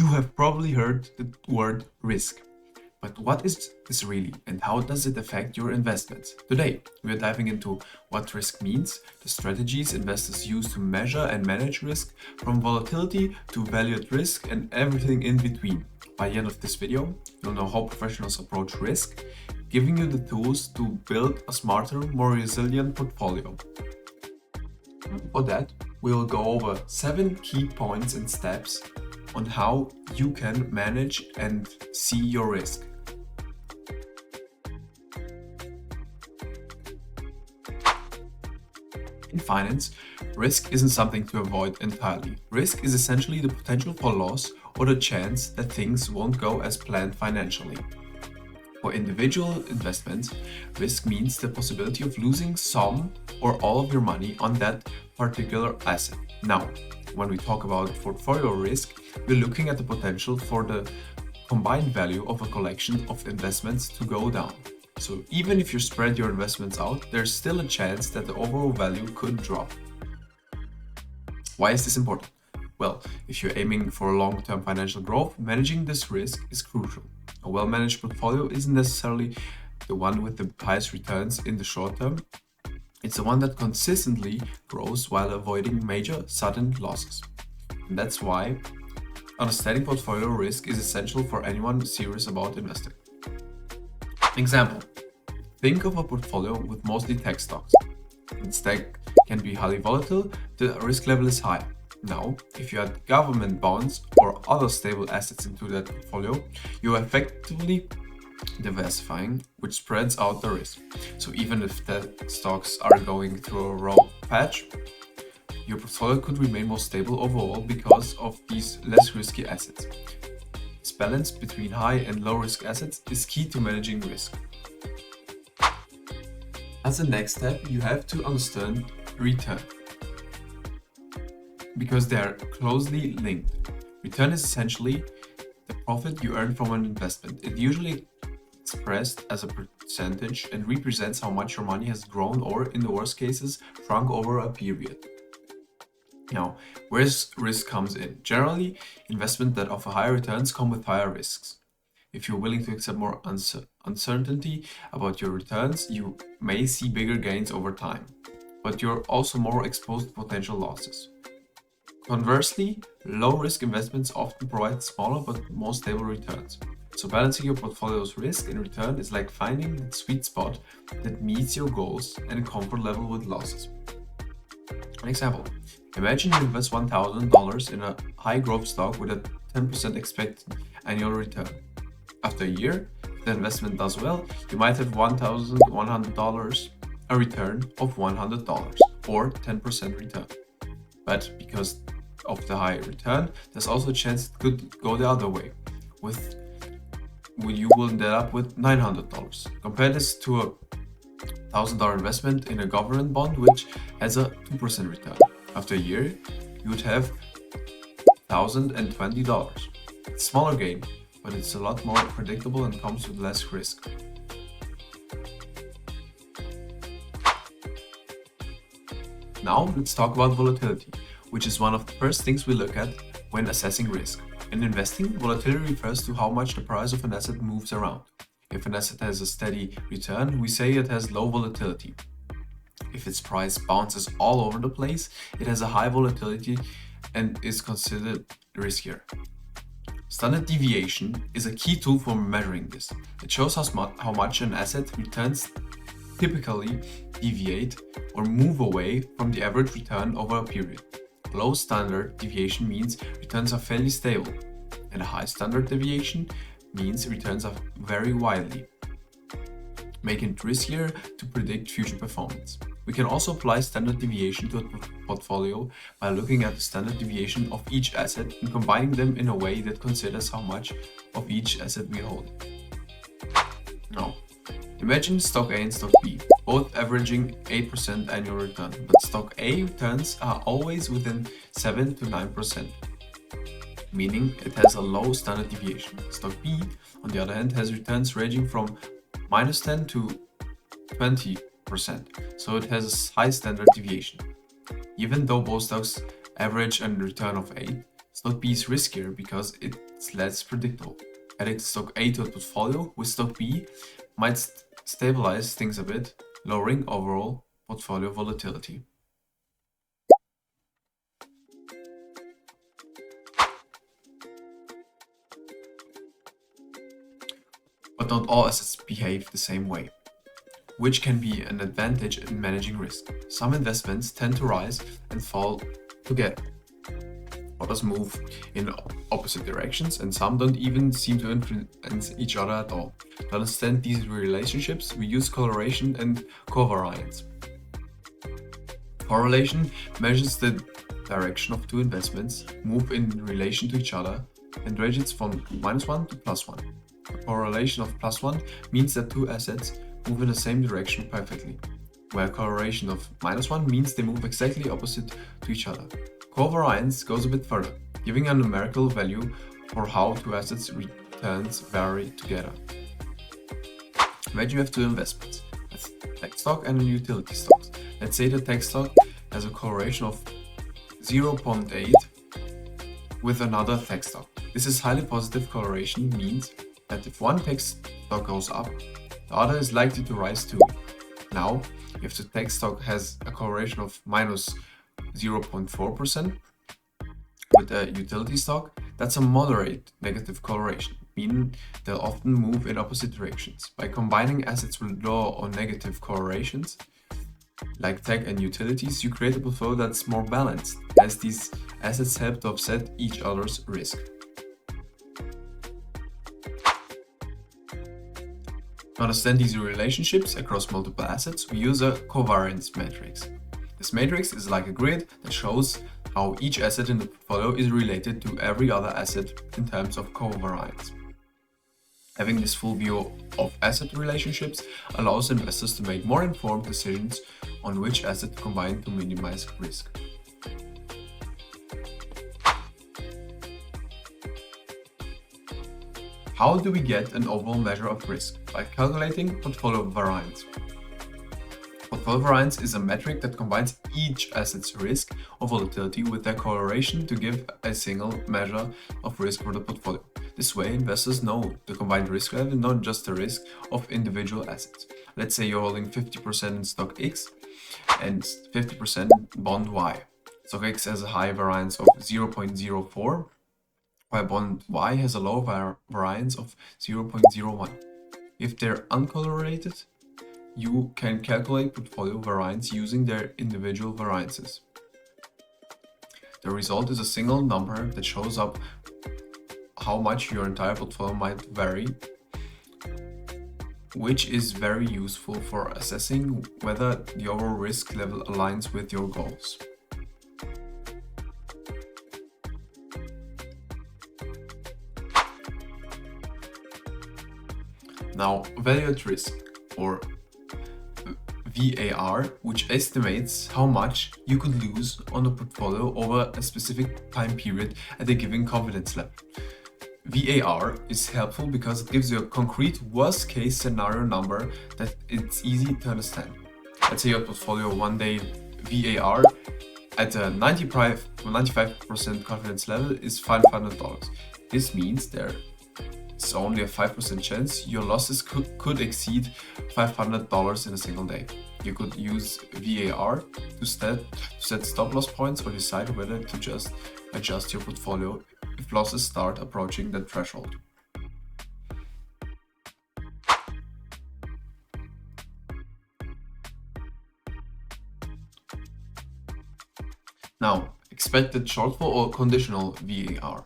You have probably heard the word risk. But what is this really, and how does it affect your investments? Today, we are diving into what risk means, the strategies investors use to measure and manage risk, from volatility to value at risk, and everything in between. By the end of this video, you'll know how professionals approach risk, giving you the tools to build a smarter, more resilient portfolio. For that, we will go over 7 key points and steps on how you can manage and see your risk. In finance, risk isn't something to avoid entirely. Risk is essentially the potential for loss or the chance that things won't go as planned financially. For individual investments, risk means the possibility of losing some or all of your money on that particular asset. Now, when we talk about portfolio risk, we're looking at the potential for the combined value of a collection of investments to go down. So even if you spread your investments out, there's still a chance that the overall value could drop. Why is this important? Well, if you're aiming for long-term financial growth, managing this risk is crucial. A well-managed portfolio isn't necessarily the one with the highest returns in the short term. It's the one that consistently grows while avoiding major sudden losses. And that's why understanding portfolio risk is essential for anyone serious about investing. Example, think of a portfolio with mostly tech stocks. The stack can be highly volatile, the risk level is high. Now, if you add government bonds or other stable assets into that portfolio, you are effectively diversifying, which spreads out the risk. So even if the stocks are going through a rough patch, your portfolio could remain more stable overall because of these less risky assets. This balance between high and low risk assets is key to managing risk. As a next step, you have to understand return, because they are closely linked. Return is essentially the profit you earn from an investment. It usually expressed as a percentage and represents how much your money has grown or, in the worst cases, shrunk over a period. Now, where risk comes in? Generally, investments that offer higher returns come with higher risks. If you're willing to accept more uncertainty about your returns, you may see bigger gains over time, but you're also more exposed to potential losses. Conversely, low-risk investments often provide smaller but more stable returns. So balancing your portfolio's risk and return is like finding the sweet spot that meets your goals and comfort level with losses. An example, imagine you invest $1,000 in a high-growth stock with a 10% expected annual return. After a year, if the investment does well, you might have $1,100, a return of $100, or 10% return. But because of the high return, there's also a chance it could go the other way, you will end up with $900. Compare this to a $1,000 investment in a government bond, which has a 2% return. After a year, you would have $1,020. It's a smaller gain, but it's a lot more predictable and comes with less risk. Now let's talk about volatility, which is one of the first things we look at when assessing risk. In investing, volatility refers to how much the price of an asset moves around. If an asset has a steady return, we say it has low volatility. If its price bounces all over the place, it has a high volatility and is considered riskier. Standard deviation is a key tool for measuring this. It shows how much an asset returns typically deviate or move away from the average return over a period. Low standard deviation means returns are fairly stable, and a high standard deviation means returns are very widely, making it riskier to predict future performance. We can also apply standard deviation to a portfolio by looking at the standard deviation of each asset and combining them in a way that considers how much of each asset we hold. Now, imagine stock A and stock B, both averaging 8% annual return, but stock A returns are always within 7 to 9%, meaning it has a low standard deviation. Stock B, on the other hand, has returns ranging from -10 to 20%, so it has a high standard deviation. Even though both stocks average a return of 8, Stock B is riskier because it's less predictable. Adding stock A to a portfolio with stock B might stabilize things a bit, lowering overall portfolio volatility. But not all assets behave the same way, which can be an advantage in managing risk. Some investments tend to rise and fall together. Others move in opposite directions, and some don't even seem to influence each other at all. To understand these relationships, we use correlation and covariance. Correlation measures the direction of two investments move in relation to each other and ranges from -1 to +1. A correlation of +1 means that two assets move in the same direction perfectly, where a correlation of -1 means they move exactly opposite to each other. Covariance goes a bit further, giving a numerical value for how two assets' returns vary together. Imagine you have two investments, a tech stock and a utility stock. Let's say the tech stock has a correlation of 0.8 with another tech stock. This is highly positive correlation, means that if one tech stock goes up, the other is likely to rise too. Now, if the tech stock has a correlation of minus 0.4% with a utility stock, that's a moderate negative correlation, meaning they'll often move in opposite directions. By combining assets with low or negative correlations, like tech and utilities, you create a portfolio that's more balanced, as these assets help to offset each other's risk. To understand these relationships across multiple assets, we use a covariance matrix. This matrix is like a grid that shows how each asset in the portfolio is related to every other asset in terms of covariance. Having this full view of asset relationships allows investors to make more informed decisions on which asset to combine to minimize risk. How do we get an overall measure of risk? By calculating portfolio variance. Portfolio variance is a metric that combines each asset's risk or volatility with their correlation to give a single measure of risk for the portfolio. This way, investors know the combined risk level, not just the risk of individual assets. Let's say you're holding 50% in stock X and 50% in bond Y. Stock X has a high variance of 0.04, while bond Y has a low variance of 0.01. If they're uncorrelated, you can calculate portfolio variance using their individual variances. The result is a single number that shows up how much your entire portfolio might vary, which is very useful for assessing whether the overall risk level aligns with your goals. Now, value at risk, or VAR, which estimates how much you could lose on a portfolio over a specific time period at a given confidence level. VAR is helpful because it gives you a concrete worst-case scenario number that it's easy to understand. Let's say your portfolio one day VAR at a 95% confidence level is $500. This means there's only a 5% chance your losses could exceed $500 in a single day. You could use VAR to set stop loss points or decide whether to just adjust your portfolio if losses start approaching that threshold. Now, expected shortfall or conditional VAR.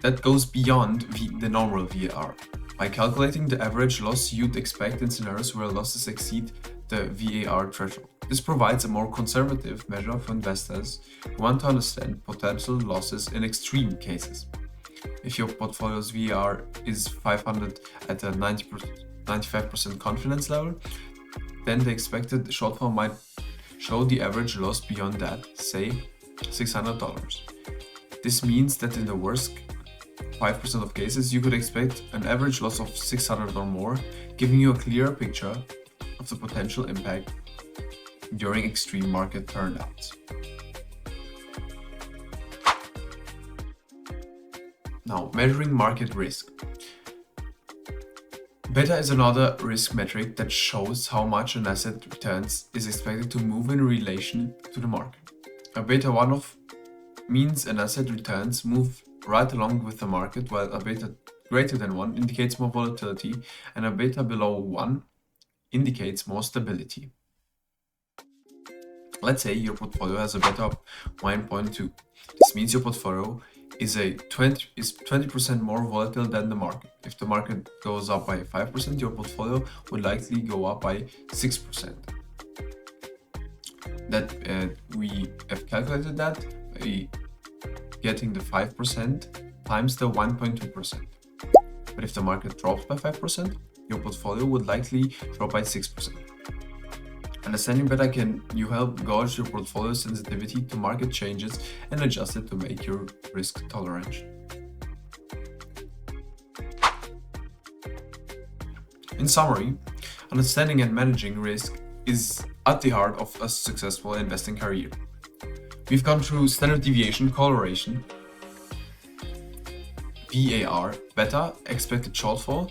That goes beyond the normal VAR. By calculating the average loss you'd expect in scenarios where losses exceed the VAR threshold. This provides a more conservative measure for investors who want to understand potential losses in extreme cases. If your portfolio's VAR is 500 at a 95% confidence level, then the expected shortfall might show the average loss beyond that, say $600. This means that in the worst 5% of cases, you could expect an average loss of $600 or more, giving you a clearer picture of the potential impact during extreme market turnouts. Now, measuring market risk. Beta is another risk metric that shows how much an asset returns is expected to move in relation to the market. A beta 1 means an asset returns move right along with the market, while a beta greater than 1 indicates more volatility, and a beta below 1 indicates more stability. Let's say your portfolio has a beta of 1.2. This means your portfolio is 20% more volatile than the market. If the market goes up by 5%, your portfolio would likely go up by 6%. That we have calculated that by getting the 5% times the 1.2%. But if the market drops by 5%, your portfolio would likely drop by 6%. Understanding beta can help gauge your portfolio sensitivity to market changes and adjust it to make your risk tolerant. In summary, understanding and managing risk is at the heart of a successful investing career. We've gone through standard deviation, correlation, VAR, beta, expected shortfall,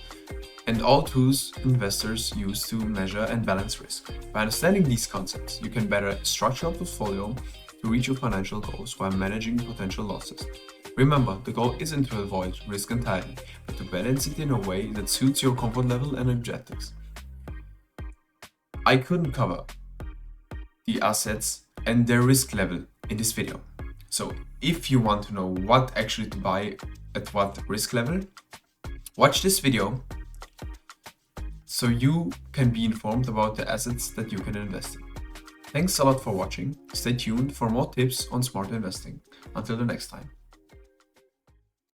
and all tools investors use to measure and balance risk. By understanding these concepts, you can better structure your portfolio to reach your financial goals while managing potential losses. Remember, the goal isn't to avoid risk entirely, but to balance it in a way that suits your comfort level and objectives. I couldn't cover the assets and their risk level in this video. So if you want to know what actually to buy at what risk level, watch this video so you can be informed about the assets that you can invest in. Thanks a lot for watching. Stay tuned for more tips on smart investing. Until the next time.